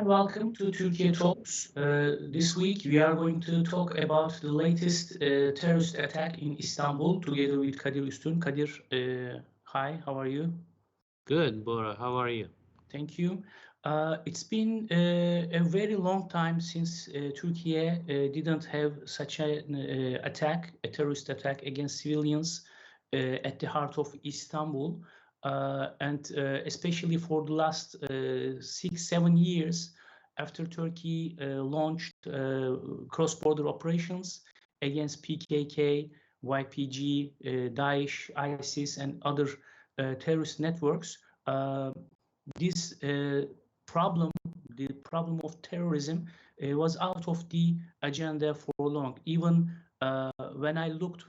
welcome to Türkiye Talks. This week we are going to talk about the latest terrorist attack in Istanbul together with Kadir Üstün. Kadir, hi, how are you? Good, Bora, how are you? Thank you. It's been a very long time since Turkey didn't have such an attack, a terrorist attack against civilians at the heart of Istanbul. And especially for the last 6-7 years after Turkey launched cross-border operations against PKK, YPG, Daesh, ISIS, and other terrorist networks. This problem, the problem of terrorism, was out of the agenda for long. Even when I looked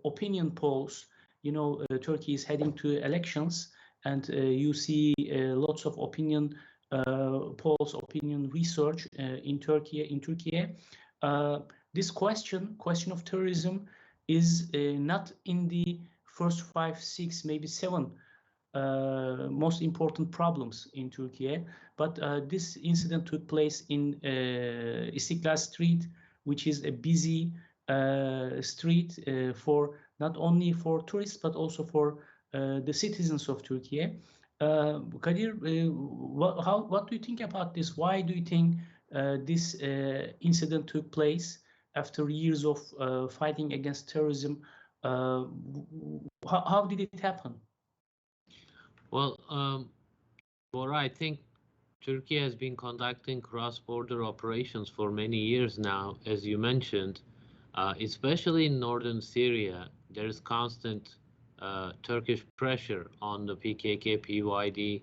opinion polls, you know, Turkey is heading to elections, and you see lots of opinion polls, opinion research in Turkey. This question of terrorism is not in the first 5, 6, maybe 7 most important problems in Turkey, but this incident took place in Istiklal Street, which is a busy street for not only for tourists but also for the citizens of Turkey. Kadir, what do you think about this? Why do you think this incident took place after years of fighting against terrorism? How did it happen? Well, Bora, I think Turkey has been conducting cross-border operations for many years now, as you mentioned, especially in northern Syria. There is constant Turkish pressure on the PKK-PYD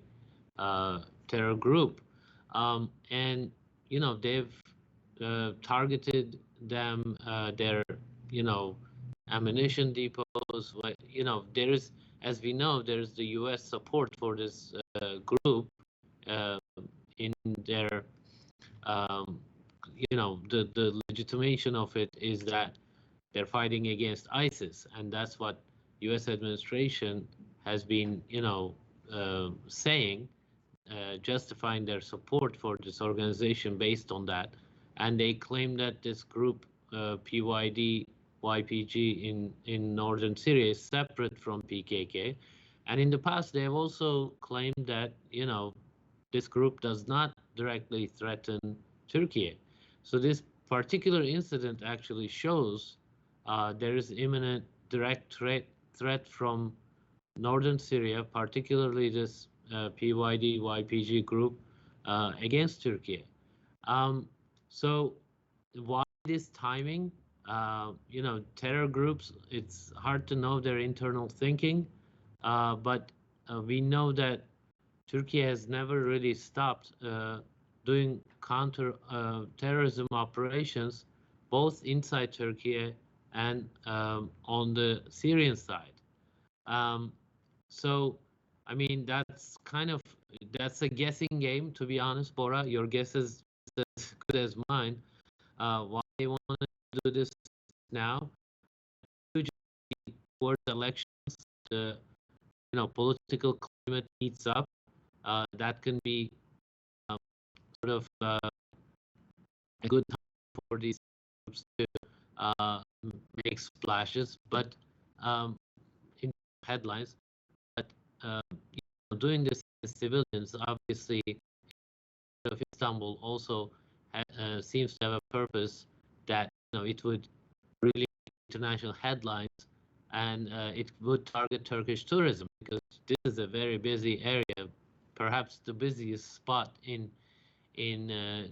terror group, and you know they've targeted them, their ammunition depots. You know, there is, as we know, there's the U.S. support for this group in their, the legitimation of it is that they're fighting against ISIS, and that's what U.S. administration has been, saying, justifying their support for this organization based on that. And they claim that this group, PYD, YPG in northern Syria, is separate from PKK. And in the past, they have also claimed that, this group does not directly threaten Turkey. So this particular incident actually shows there is imminent direct threat from northern Syria, particularly this PYD, YPG group against Turkey. So why this timing? Terror groups, it's hard to know their internal thinking, but we know that Turkey has never really stopped doing counter-terrorism operations, both inside Turkey and on the Syrian side. So, I mean, that's a guessing game, to be honest, Bora. Your guess is as good as mine. Why they want to do this now? Usually, towards elections, the political climate heats up. That can be sort of a good time for these groups to make splashes, but in headlines. But doing this as civilians, obviously, of Istanbul also seems to have a purpose that it would really international headlines, and it would target Turkish tourism, because this is a very busy area, perhaps the busiest spot in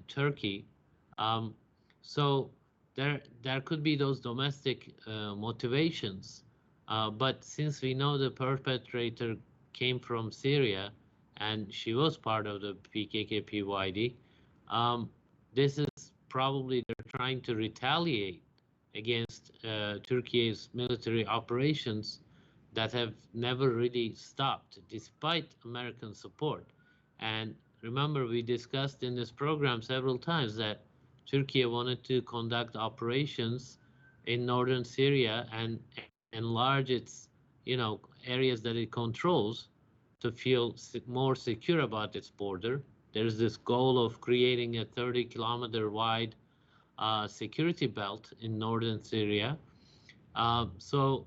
Turkey. So there could be those domestic motivations, but since we know the perpetrator came from Syria and she was part of the PKK-PYD, this is probably they're trying to retaliate against Turkey's military operations that have never really stopped despite American support. And remember, we discussed in this program several times that Turkey wanted to conduct operations in northern Syria and enlarge its, areas that it controls to feel more secure about its border. there's this goal of creating a 30-kilometer wide security belt in northern Syria. So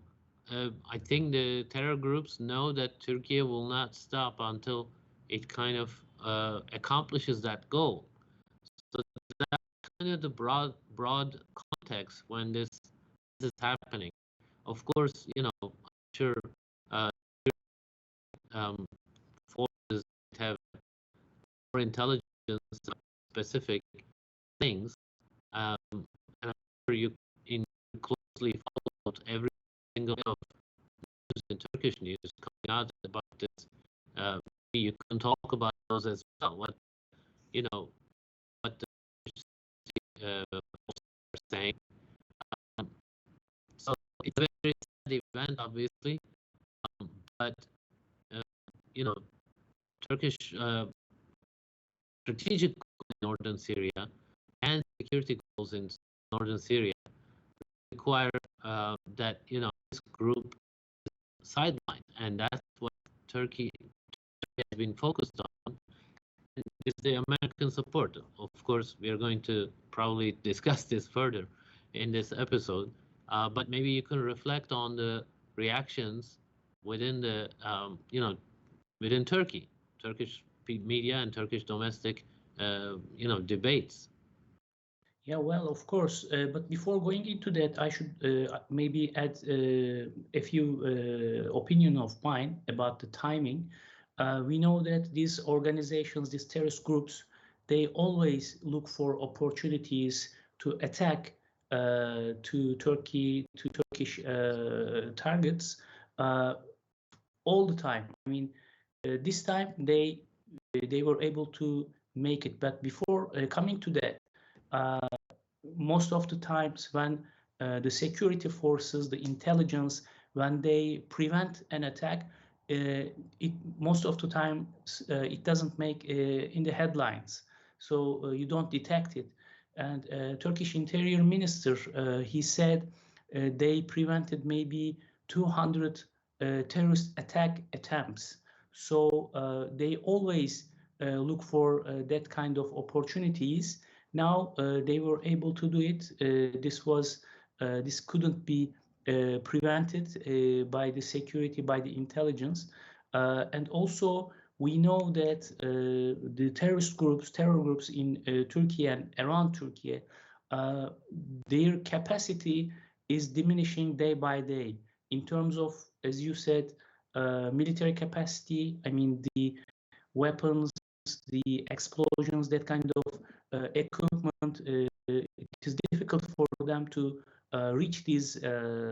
I think the terror groups know that Turkey will not stop until it kind of accomplishes that goal. So that's kind of the broad context when this is happening. Of course, you know, I'm sure forces have more intelligence specific things, and I'm sure you closely followed every single of news in Turkish news coming out about this. You can talk about those as well. What the are saying. So it's a very sad event, obviously, but you know, Turkish strategic goals in northern Syria and security goals in northern Syria require that, you know, this group is sidelined, and that's what Turkey has been focused on. Is the American support. Of course, we are going to probably discuss this further in this episode, but maybe you can reflect on the reactions within the, you know, within Turkey, Turkish media and Turkish domestic, you know, debates. Yeah, well, of course. But before going into that, I should maybe add a few opinion of mine about the timing. We know that these organizations, these terrorist groups, they always look for opportunities to attack to Turkish targets all the time. I mean, this time they were able to make it, but before coming to that, most of the times when the security forces, the intelligence, when they prevent an attack, most of the time it doesn't make in the headlines, so you don't detect it. And Turkish Interior Minister, he said they prevented maybe 200 terrorist attack attempts. So they always look for that kind of opportunities. Now they were able to do it. This couldn't be prevented by the security, by the intelligence, and also we know that the terror groups in Turkey and around Turkey, their capacity is diminishing day by day in terms of, as you said, military capacity. I mean, the weapons, the explosions, that kind of equipment, it is difficult for them to reach these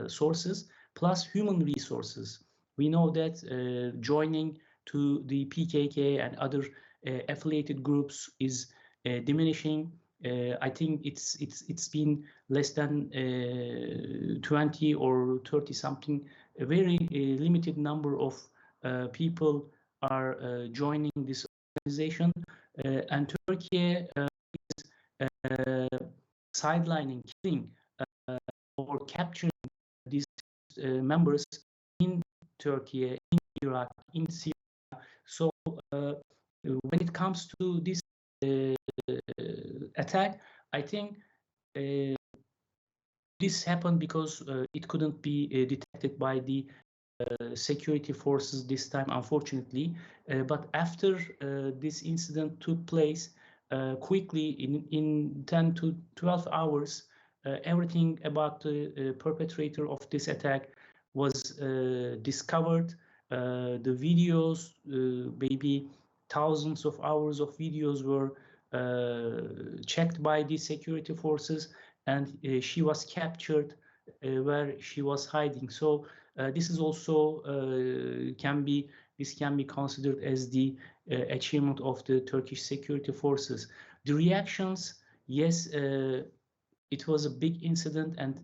sources, plus human resources. We know that joining to the PKK and other affiliated groups is diminishing. I think it's been less than 20 or 30 something, a very limited number of people are joining this organization, and Turkey is sidelining, killing or capturing these members in Turkey, in Iraq, in Syria. So when it comes to this attack, I think this happened because it couldn't be detected by the security forces this time, unfortunately. But after this incident took place, quickly in 10 to 12 hours, everything about the perpetrator of this attack was discovered. The videos, maybe thousands of hours of videos were checked by the security forces, and she was captured where she was hiding. So this is also can be considered as the achievement of the Turkish security forces. The reactions, yes, it was a big incident, and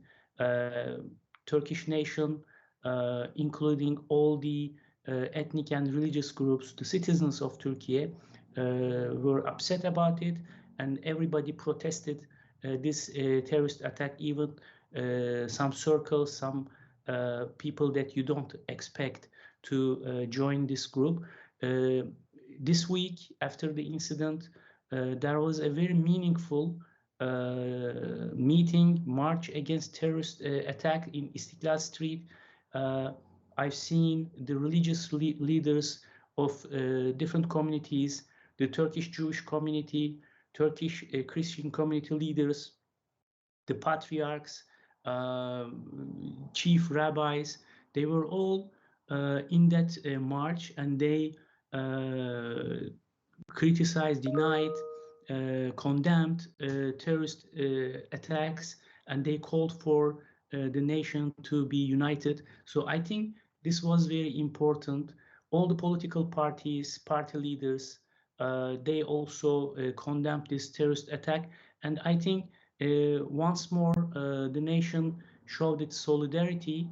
Turkish nation, including all the ethnic and religious groups, the citizens of Turkey, were upset about it, and everybody protested this terrorist attack. Even some circles, some people that you don't expect to join this group. this week, after the incident, there was a very meaningful march against terrorist attack in Istiklal Street. I've seen the religious leaders of different communities, the Turkish Jewish community, Turkish Christian community leaders, the patriarchs, chief rabbis. They were all in that march, and they criticized, denied, condemned terrorist attacks, and they called for the nation to be united. So I think this was very important. All the political parties, party leaders, they also condemned this terrorist attack. And I think once more the nation showed its solidarity.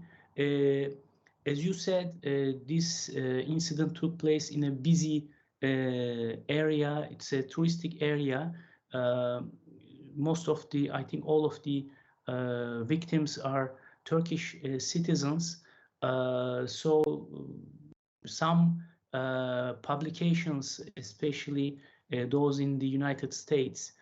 As you said, this incident took place in a busy area. It's a touristic area. Most of the, I think all of the victims are Turkish citizens. So some publications, especially those in the United States,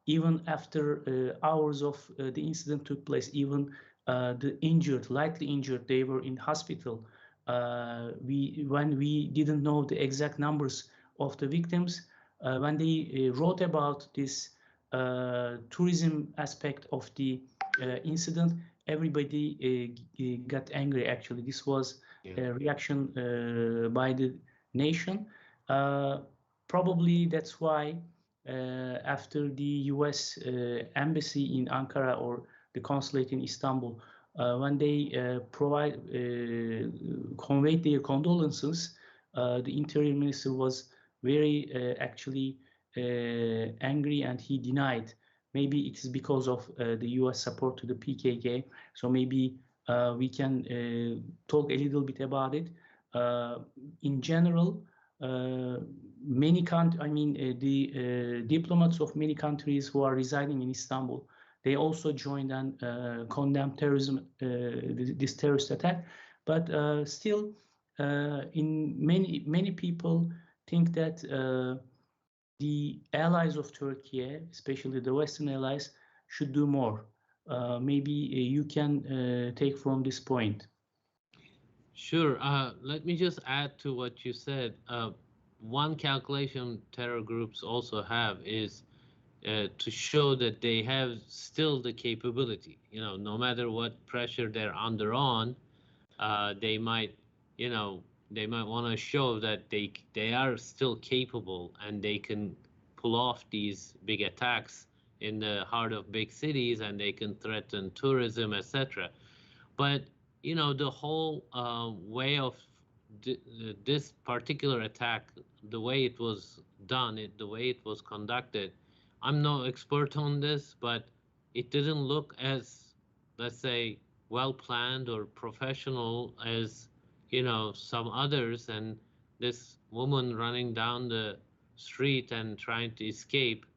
even after hours of the incident took place, even the injured, lightly injured, they were in hospital. When we didn't know the exact numbers of the victims, when they wrote about this tourism aspect of the incident, everybody got angry. Actually, this was a reaction by the nation. Probably that's why after the U.S. Embassy in Ankara or the consulate in Istanbul, when they conveyed their condolences, the Interior Minister was very actually angry, and he denied. Maybe it is because of the U.S. support to the PKK. So maybe we can talk a little bit about it. In general, many the diplomats of many countries who are residing in Istanbul, they also joined and condemned terrorism, this terrorist attack. But still, in many people think that the allies of Turkey, especially the Western allies, should do more. Maybe you can take from this point. Sure. Let me just add to what you said. One calculation terror groups also have is to show that they have still the capability. You know, no matter what pressure they're under on, they might want to show that they are still capable and they can pull off these big attacks in the heart of big cities, and they can threaten tourism, etc. But you know, the whole way of this particular attack, the way it was done, the way it was conducted, I'm no expert on this, but it didn't look as, let's say, well planned or professional as, you know, some others. And this woman running down the street and trying to escape,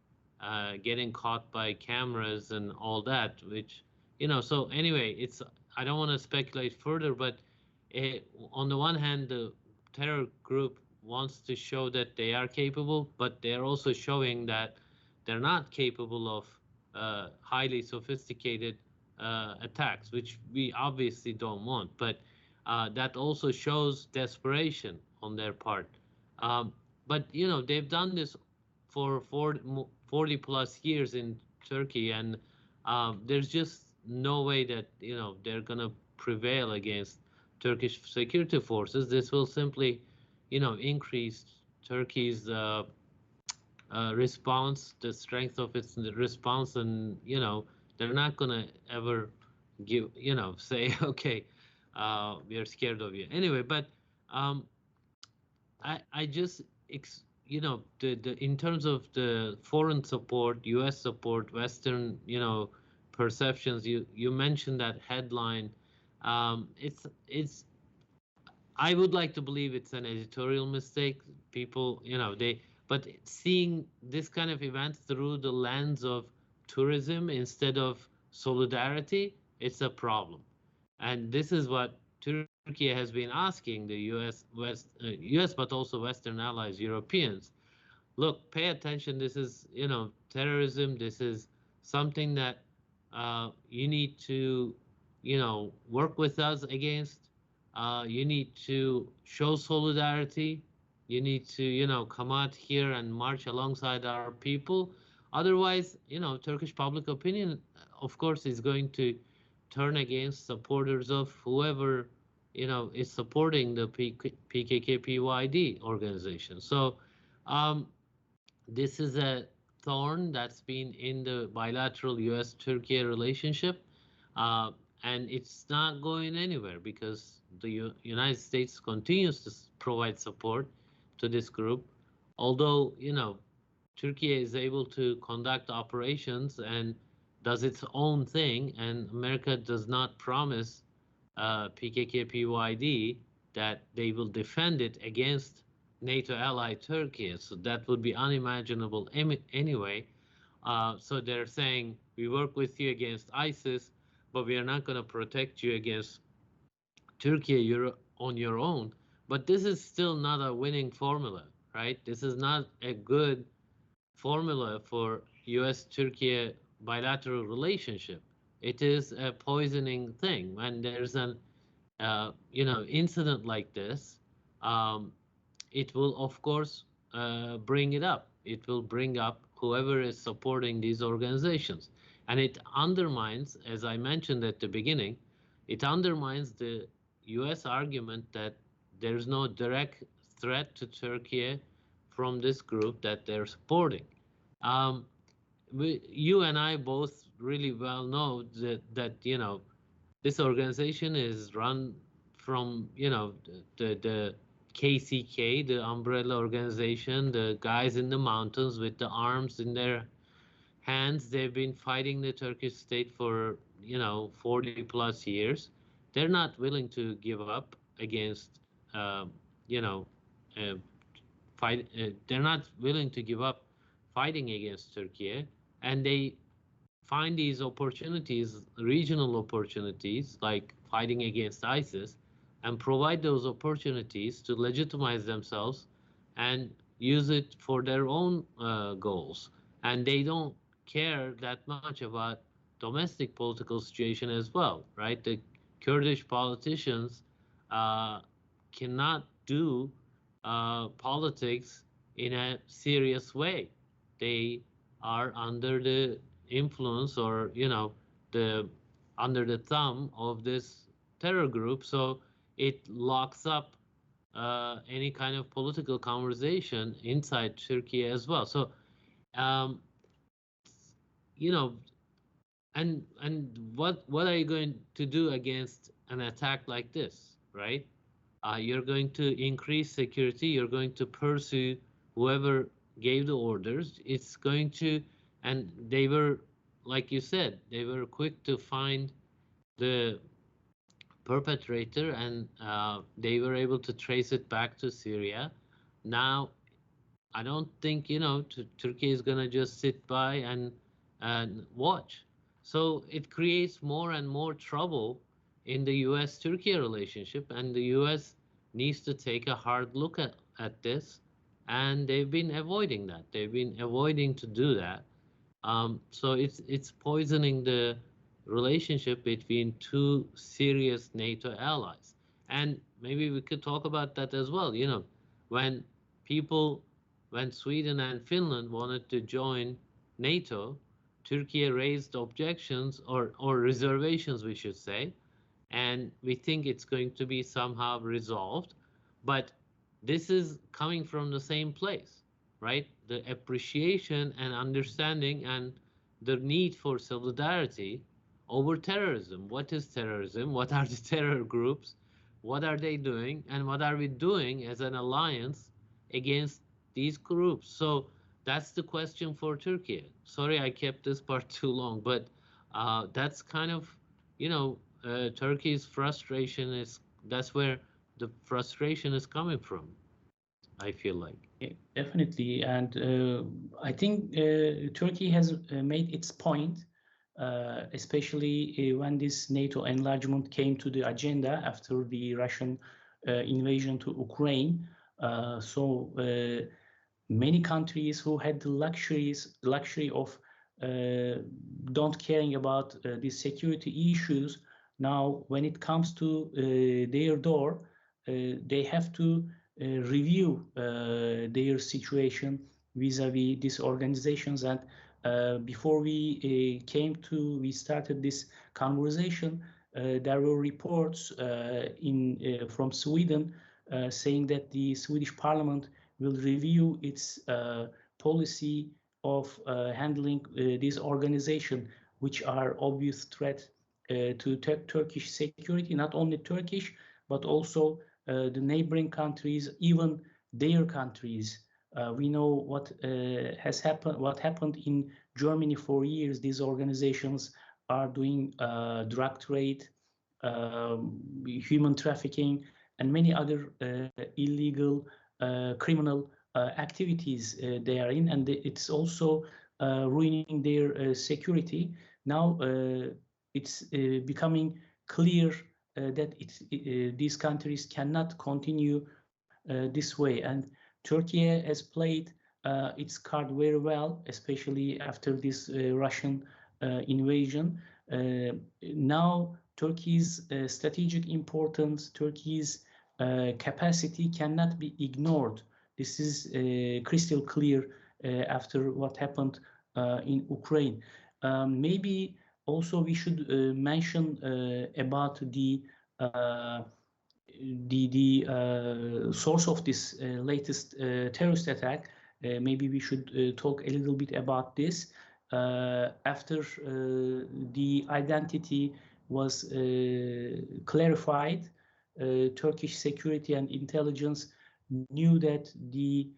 getting caught by cameras and all that, which, you know, so anyway, I don't want to speculate further, but on the one hand, the terror group wants to show that they are capable, but they're also showing that they're not capable of highly sophisticated attacks, which we obviously don't want. But that also shows desperation on their part. But you know, they've done this for 40 plus years in Turkey, and there's just no way that, you know, they're gonna prevail against Turkish security forces. This will simply, you know, increase Turkey's response, the strength of its response, and you know, they're not gonna ever give, you know, say, okay, we are scared of you anyway. But I just, you know, in terms of the foreign support, U.S. support, Western, you know, perceptions, you mentioned that headline. It's I would like to believe it's an editorial mistake. People, you know, but seeing this kind of event through the lens of tourism instead of solidarity, it's a problem. And this is what Turkey has been asking the U.S. but also Western allies, Europeans, look, pay attention. This is, terrorism. This is something that you need to, work with us against. You need to show solidarity. You need to, come out here and march alongside our people. Otherwise, Turkish public opinion, of course, is going to turn against supporters of whoever, is supporting the PKK-PYD organization. So this is a thorn that's been in the bilateral U.S. Türkiye relationship, and it's not going anywhere because the United States continues to provide support to this group. Although, Turkey is able to conduct operations and does its own thing, and America does not promise PKK-PYD that they will defend it against NATO ally Turkey. So that would be unimaginable anyway. So they're saying, we work with you against ISIS, but we are not going to protect you against Turkey. You're on your own. But this is still not a winning formula, right? This is not a good formula for U.S.-Turkey bilateral relationship. It is a poisoning thing. When there's an incident like this, it will, of course, bring it up. It will bring up whoever is supporting these organizations. And it undermines, as I mentioned at the beginning, it undermines the U.S. argument that there's no direct threat to Turkey from this group that they're supporting. You and I both really well know that this organization is run from the KCK, the umbrella organization, the guys in the mountains with the arms in their hands. They've been fighting the Turkish state for 40 plus years. They're not willing to give up against they're not willing to give up fighting against Turkey, and they find these opportunities, regional opportunities, like fighting against ISIS, and provide those opportunities to legitimize themselves and use it for their own goals. And they don't care that much about domestic political situation as well, right? The Kurdish politicians cannot do politics in a serious way. They are under the influence or under the thumb of this terror group, so it locks up any kind of political conversation inside Turkey as well. So and what are you going to do against an attack like this, right? You're going to increase security. You're going to pursue whoever gave the orders. It's going to, and they were, like you said, they were quick to find the perpetrator, and they were able to trace it back to Syria. Now, I don't think Turkey is going to just sit by and watch. So it creates more and more trouble in the U.S.-Turkey relationship, and the U.S. needs to take a hard look at this, and they've been avoiding that. They've been avoiding to do that. So it's poisoning the relationship between two serious NATO allies. And maybe we could talk about that as well. When Sweden and Finland wanted to join NATO, Turkey raised objections or reservations, we should say, and we think it's going to be somehow resolved. But this is coming from the same place, right? The appreciation and understanding and the need for solidarity over terrorism. What is terrorism? What are the terror groups? What are they doing? And what are we doing as an alliance against these groups? So that's the question for Turkey. Sorry, I kept this part too long, but that's kind of, Turkey's frustration that's where the frustration is coming from, I feel like. Yeah, definitely. And I think Turkey has made its point especially when this NATO enlargement came to the agenda after the Russian invasion to Ukraine. Many countries who had the luxury of don't caring about these security issues, now when it comes to their door, they have to review their situation vis-a-vis these organizations. And before we started this conversation, there were reports from Sweden saying that the Swedish Parliament will review its policy of handling these organizations, which are obvious threat to Turkish security, not only Turkish, but also the neighboring countries, even their countries. We know what happened in Germany for years. These organizations are doing drug trade, human trafficking, and many other illegal criminal activities they are in, and it's also ruining their security. Now it's becoming clear that these countries cannot continue this way, and Turkey has played its card very well, especially after this Russian invasion. Now Turkey's strategic importance, Turkey's capacity cannot be ignored. This is crystal clear after what happened in Ukraine. Maybe also we should mention about the source of this latest terrorist attack. Maybe we should talk a little bit about this. After the identity was clarified, Turkish security and intelligence knew that the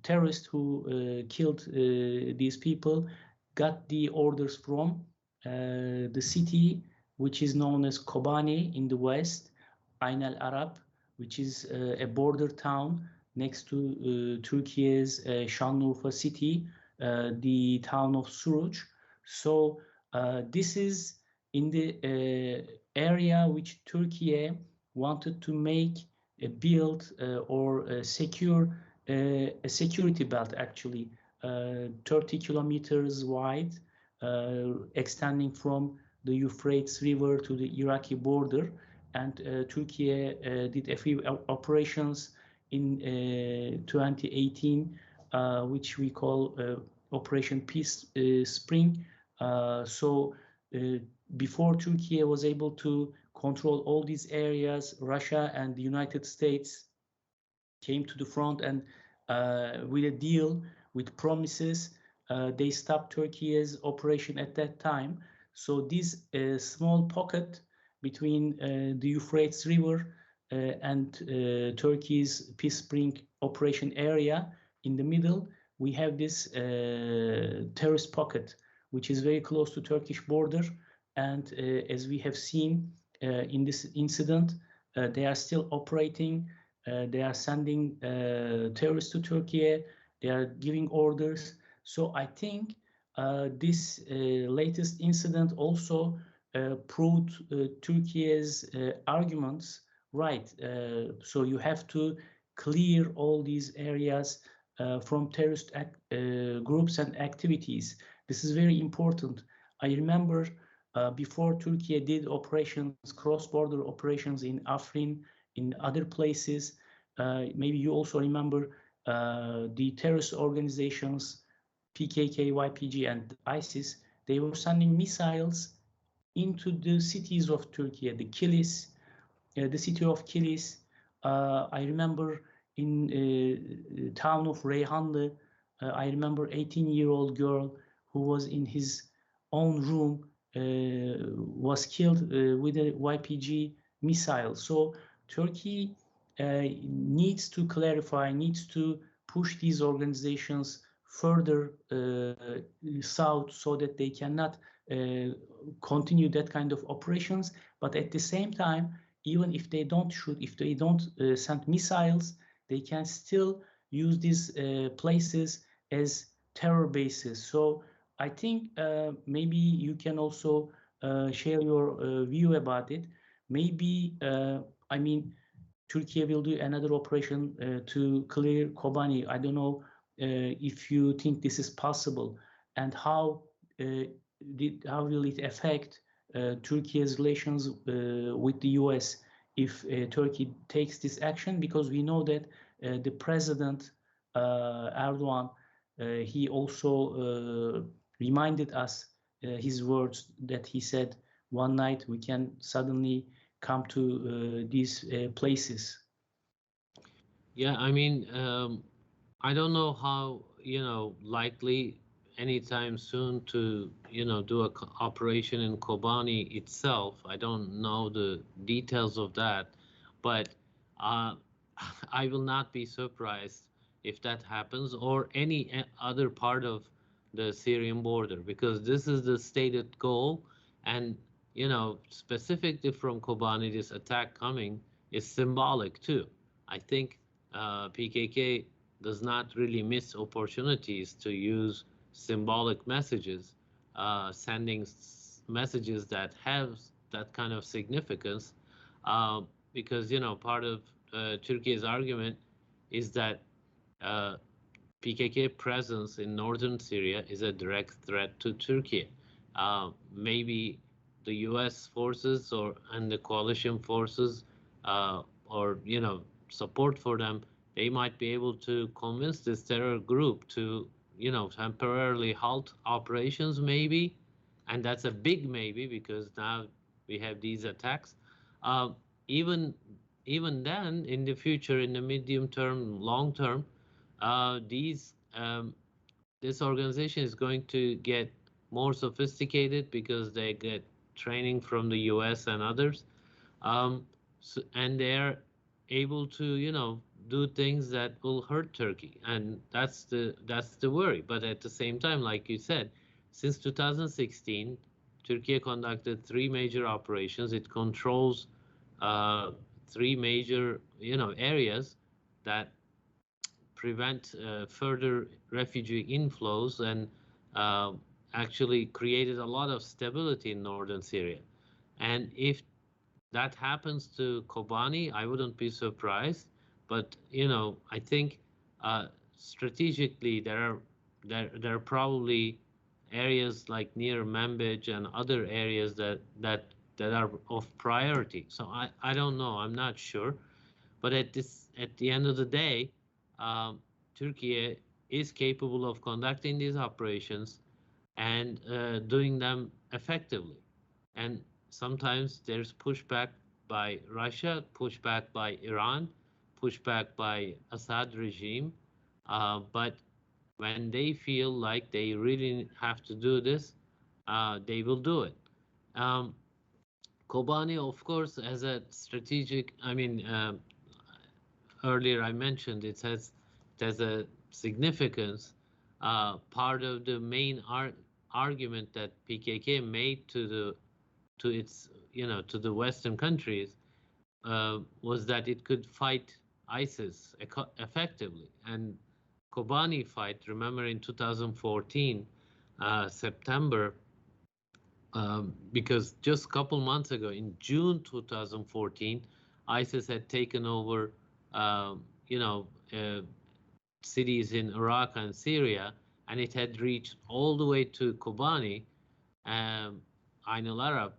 terrorist who killed these people got the orders from the city which is known as Kobani in the west, Ain al Arab, which is a border town next to Turkey's Şanlıurfa city, the town of Suruç. So this is in the area which Turkey wanted to build or secure a security belt, actually 30 kilometers wide, extending from the Euphrates River to the Iraqi border. And Turkey did a few operations in 2018, which we call Operation Peace Spring. Before Turkey was able to control all these areas, Russia and the United States came to the front, and with a deal, with promises, they stopped Turkey's operation at that time. So this small pocket between the Euphrates River and Turkey's Peace Spring operation area, in the middle, we have this terrorist pocket, which is very close to Turkish border. And as we have seen in this incident, they are still operating. They are sending terrorists to Turkey. They are giving orders. So I think this latest incident also proved Turkey's arguments right. So you have to clear all these areas from terrorist groups and activities. This is very important. I remember before Turkey did operations, cross-border operations in Afrin, in other places, maybe you also remember the terrorist organizations, PKK, YPG, and ISIS, they were sending missiles into the cities of Turkey, the city of Kilis. I remember in the town of Reyhanlı, I remember 18-year-old girl who was in his own room was killed with a YPG missile. So Turkey needs to clarify, needs to push these organizations further south so that they cannot continue that kind of operations. But at the same time, even if they don't shoot, if they don't send missiles, they can still use these places as terror bases. So I think maybe you can also share your view about it. Maybe, I mean, Turkey will do another operation to clear Kobani. I don't know if you think this is possible, and how will it affect Turkey's relations with the U.S. if Turkey takes this action? Because we know that the President Erdogan, he also reminded us his words that he said, one night we can suddenly come to these places. Yeah, I mean, I don't know how, likely anytime soon to, do a operation in Kobani itself. I don't know the details of that, but I will not be surprised if that happens, or any other part of the Syrian border, because this is the stated goal. And, specifically from Kobani, this attack coming is symbolic too. I think PKK does not really miss opportunities to use symbolic messages, sending messages that have that kind of significance, because, part of Turkey's argument is that PKK presence in northern Syria is a direct threat to Turkey. Maybe the U.S. forces and the coalition forces, or support for them, they might be able to convince this terror group to, temporarily halt operations, maybe. And that's a big maybe, because now we have these attacks. Even then, in the future, in the medium term, long term, this organization is going to get more sophisticated because they get training from the U.S. and others, and they're able to, do things that will hurt Turkey, and that's the worry. But at the same time, like you said, since 2016, Turkey conducted 3 major operations. It controls 3 major, areas that prevent further refugee inflows, and actually created a lot of stability in northern Syria. And if that happens to Kobani, I wouldn't be surprised. But I think strategically there are probably areas like near Manbij and other areas that are of priority. So I don't know. I'm not sure. But at the end of the day, Turkey is capable of conducting these operations and doing them effectively. And sometimes there's pushback by Russia, pushback by Iran, pushback by Assad regime. But when they feel like they really have to do this, they will do it. Kobani, of course, has a strategic, earlier I mentioned it has a significance. Part of the main argument that PKK made to its, to the Western countries was that it could fight ISIS effectively. And Kobani fight, remember in 2014, September, because just a couple months ago, in June 2014, ISIS had taken over, cities in Iraq and Syria, and it had reached all the way to Kobani, Ain al-Arab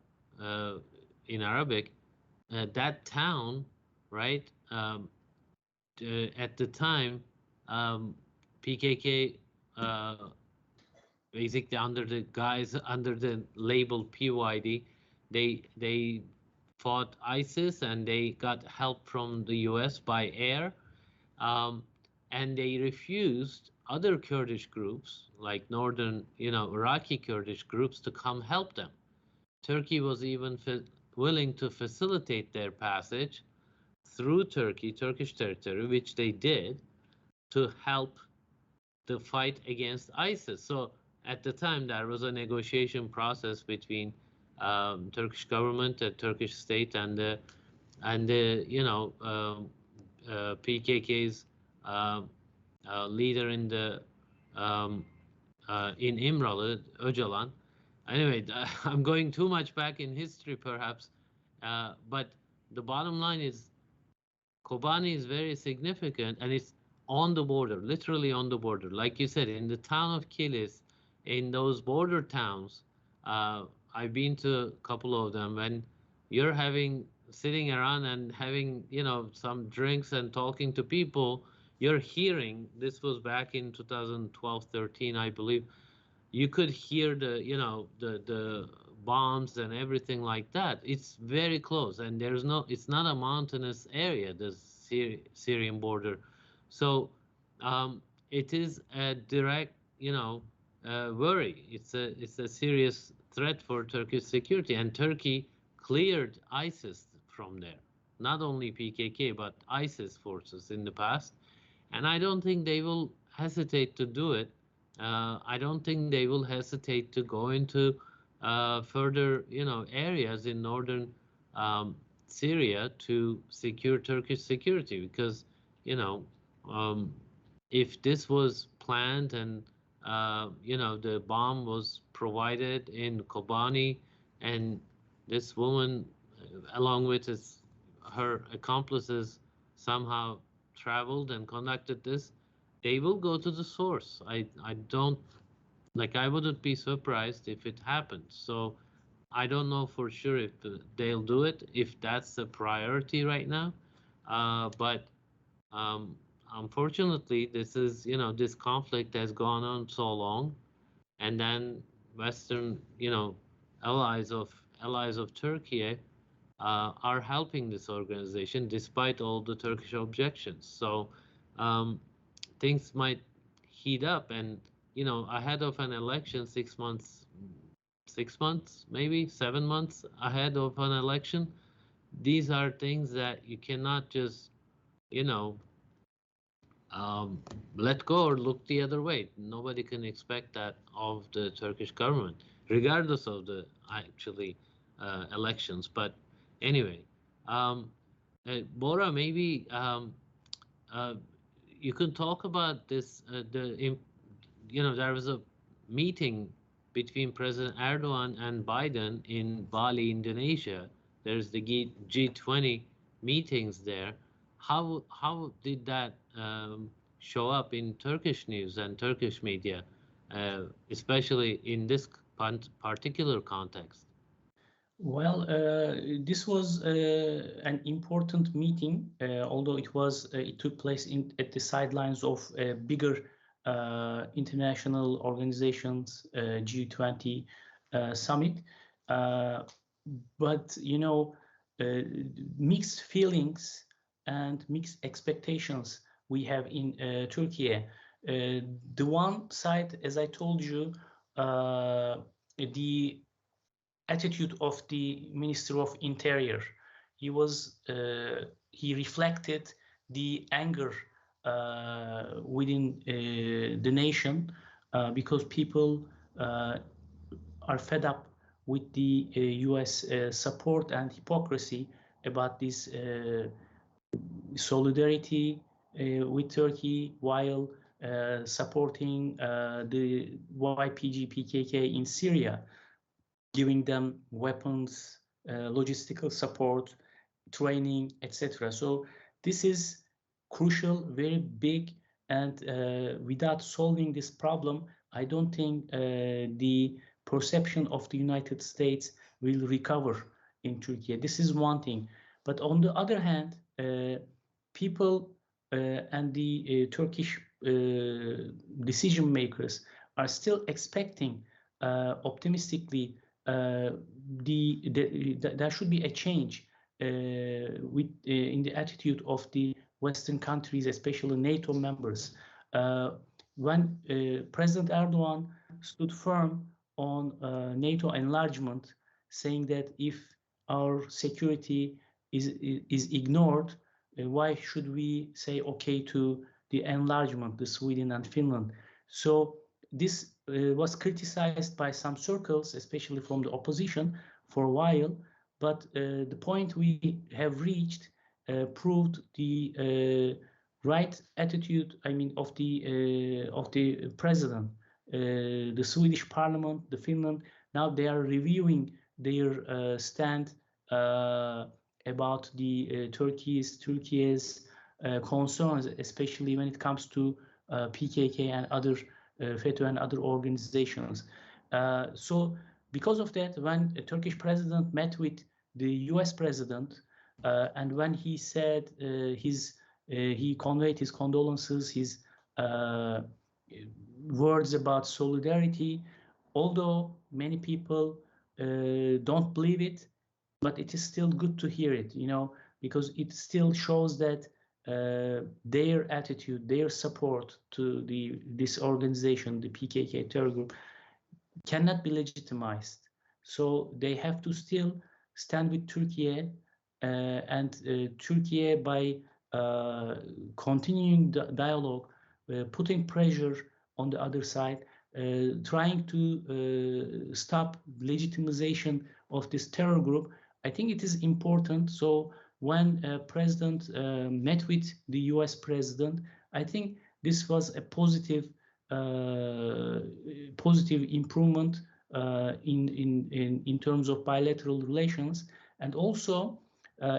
in Arabic. That town, right? At the time, PKK, basically under the label PYD, they fought ISIS, and they got help from the U.S. by air, and they refused other Kurdish groups like northern, Iraqi Kurdish groups to come help them. Turkey was even willing to facilitate their passage through Turkish territory, which they did, to help the fight against ISIS. So at the time, there was a negotiation process between Turkish government, the Turkish state, and the PKK's leader in the in İmralı, Öcalan. Anyway, I'm going too much back in history, perhaps, but the bottom line is Kobani is very significant, and it's on the border, literally on the border. Like you said, in the town of Kilis, in those border towns, I've been to a couple of them. When you're sitting around and having, some drinks and talking to people, you're hearing, this was back in 2012, 13, I believe, you could hear the bombs and everything like that. It's very close, and it's not a mountainous area, the Syrian border. So it is a direct, worry. It's a serious threat for Turkish security, and Turkey cleared ISIS from there. Not only PKK, but ISIS forces in the past. And I don't think they will hesitate to do it. I don't think they will hesitate to go into further, areas in northern Syria to secure Turkish security, because, if this was planned and, the bomb was provided in Kobani, and this woman, along with her accomplices, somehow traveled and conducted this, they will go to the source. I wouldn't be surprised if it happens. So I don't know for sure if they'll do it, if that's the priority right now. But unfortunately, this conflict has gone on so long, and then Western, allies of Turkey are helping this organization despite all the Turkish objections. So things might heat up, and ahead of an election, 6 months, maybe 7 months ahead of an election, these are things that you cannot just let go or look the other way. Nobody can expect that of the Turkish government, regardless of the actually elections. But anyway, Bora, maybe you can talk about this. There was a meeting between President Erdogan and Biden in Bali, Indonesia. There's the G20 meetings there. How did that show up in Turkish news and Turkish media, especially in this particular context? Well, this was an important meeting, although it took place at the sidelines of bigger international organizations, G20 summit. But mixed feelings and mixed expectations we have in Turkey. The one side, as I told you, the attitude of the Minister of Interior, he reflected the anger within the nation, because people are fed up with the U.S. support and hypocrisy about this solidarity with Turkey while supporting the YPG PKK in Syria, giving them weapons, logistical support, training, etc. So this is crucial, very big, and without solving this problem, I don't think the perception of the United States will recover in Turkey. This is one thing. But on the other hand, people and the Turkish decision makers are still expecting optimistically there should be a change in the attitude of the Western countries, especially NATO members. When President Erdogan stood firm on NATO enlargement, saying that if our security is ignored, why should we say okay to the enlargement, the Sweden and Finland? So this was criticized by some circles, especially from the opposition, for a while. But the point we have reached proved the right attitude, of the president. the Swedish Parliament, the Finland, now they are reviewing their stand about the Turkey's concerns, especially when it comes to PKK and other FETÖ and other organizations. So because of that, when a Turkish president met with the U.S. president, and when he said he conveyed his condolences, his words about solidarity, although many people don't believe it, but it is still good to hear it, you know, because it still shows that their attitude, their support to this organization, the PKK terror group, cannot be legitimized. So they have to still stand with Turkey, and Turkey, by continuing the dialogue, putting pressure on the other side, trying to stop legitimization of this terror group. I think it is important. So when President met with the U.S. president, I think this was a positive improvement in terms of bilateral relations, and also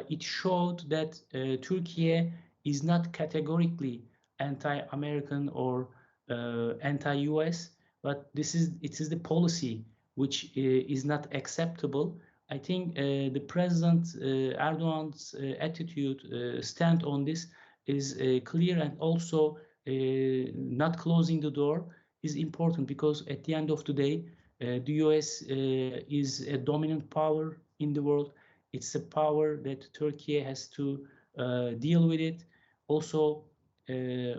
it showed that Turkey is not categorically anti-American or anti-US, but it is the policy which is not acceptable. I think the President Erdogan's attitude, stand on this is clear, and also not closing the door is important, because at the end of the day, the US is a dominant power in the world. It's a power that Turkey has to deal with it. Also,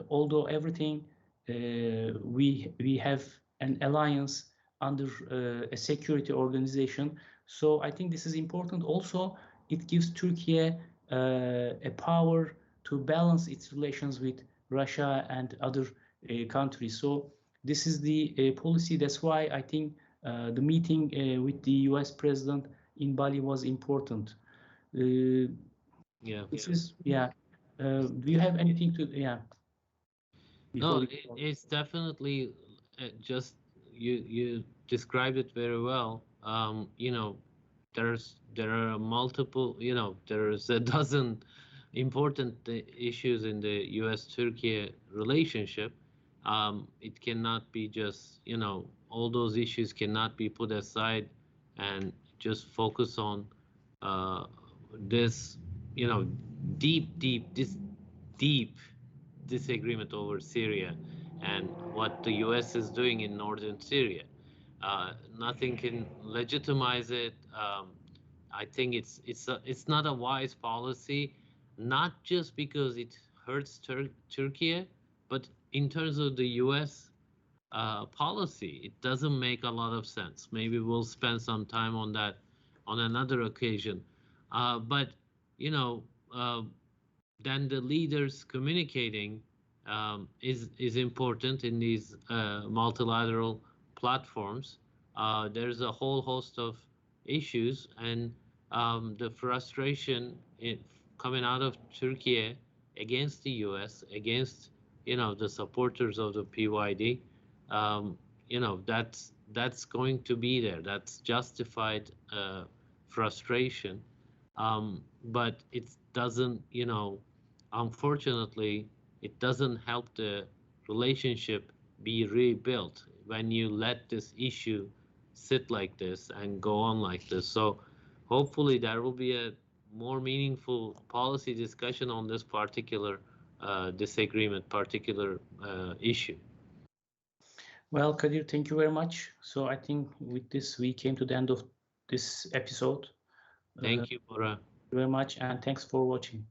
although everything, we have an alliance under a security organization. So I think this is important. Also, it gives Turkey a power to balance its relations with Russia and other countries. So this is the policy. That's why I think the meeting with the U.S. president in Bali was important. This is, do you have anything to, No, it's definitely just you described it very well. You know, there are multiple, you know, there's a dozen important issues in the U.S. Türkiye relationship. It cannot be just, you know, all those issues cannot be put aside and just focus on this, you know, deep disagreement over Syria and what the U.S. is doing in northern Syria. Nothing can legitimize it. I think it's not a wise policy, not just because it hurts Turkey, but in terms of the U.S. Policy, it doesn't make a lot of sense. Maybe we'll spend some time on that on another occasion. But you know, then the leaders communicating is important in these multilateral platforms. There's a whole host of issues, and the frustration coming out of Turkey against the U.S., against, you know, the supporters of the PYD, you know, that's going to be there. That's justified frustration, but it doesn't, you know, unfortunately, it doesn't help the relationship be rebuilt when you let this issue sit like this and go on like this. So hopefully there will be a more meaningful policy discussion on this particular disagreement, particular issue. Well, Kadir, thank you very much. So I think with this, we came to the end of this episode. Thank you, Bora. Very much, and thanks for watching.